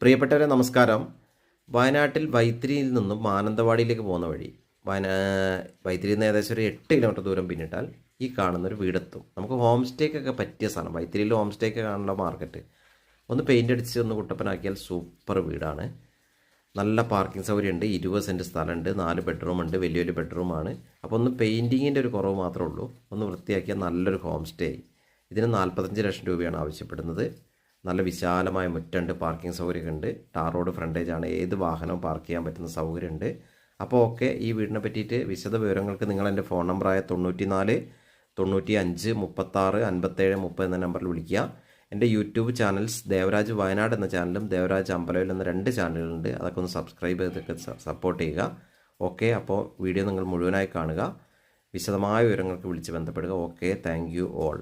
പ്രിയപ്പെട്ടവരെ നമസ്കാരം. വയനാട്ടിൽ വൈത്തിരിയിൽ നിന്നും മാനന്തവാടിയിലേക്ക് പോകുന്ന വഴി വൈത്തിരിയിൽ നിന്ന് ഏകദേശം ഒരു 8 കിലോമീറ്റർ ദൂരം പിന്നിട്ടാൽ ഈ കാണുന്നൊരു വീടെത്തും. നമുക്ക് ഹോം സ്റ്റേക്കൊക്കെ പറ്റിയ സ്ഥലം. വൈത്തിരിയിൽ ഹോം സ്റ്റേക്ക് കാണുന്ന മാർക്കറ്റ് ഒന്ന് പെയിൻ്റ് അടിച്ച് ഒന്ന് കുട്ടപ്പനാക്കിയാൽ സൂപ്പർ വീടാണ്. നല്ല പാർക്കിംഗ് സൗകര്യമുണ്ട്. 20 സെൻറ്റ് സ്ഥലമുണ്ട്. 4 ബെഡ്റൂമുണ്ട്. വലിയൊരു ബെഡ്റൂമാണ്. അപ്പോൾ ഒന്ന് പെയിൻറ്റിങ്ങിൻ്റെ ഒരു കുറവ് മാത്രമേ ഉള്ളൂ. ഒന്ന് വൃത്തിയാക്കിയാൽ നല്ലൊരു ഹോം സ്റ്റേ. ഇതിന് 45 ലക്ഷം രൂപയാണ് ആവശ്യപ്പെടുന്നത്. നല്ല വിശാലമായ മുറ്റുണ്ട്. പാർക്കിംഗ് സൗകര്യമൊക്കെ ഉണ്ട്. ടാർ റോഡ് ഫ്രണ്ടേജാണ്. ഏത് വാഹനവും പാർക്ക് ചെയ്യാൻ പറ്റുന്ന സൗകര്യമുണ്ട്. അപ്പോൾ ഓക്കെ, ഈ വീടിനെ പറ്റിയിട്ട് വിശദ വിവരങ്ങൾക്ക് നിങ്ങൾ എൻ്റെ ഫോൺ നമ്പറായ 94 95 36 57 30 എന്ന നമ്പറിൽ വിളിക്കുക. എൻ്റെ യൂട്യൂബ് ചാനൽസ് ദേവരാജ് വയനാട് എന്ന ചാനലും ദേവരാജ് അമ്പലവിൽ എന്ന 2 ചാനലുകളുണ്ട്. അതൊക്കെ ഒന്ന് സബ്സ്ക്രൈബ് ചെയ്തൊക്കെ സപ്പോർട്ട് ചെയ്യുക. ഓക്കെ, അപ്പോൾ വീഡിയോ നിങ്ങൾ മുഴുവനായി കാണുക. വിശദമായ വിവരങ്ങൾക്ക് വിളിച്ച് ബന്ധപ്പെടുക. Okay, thank you all.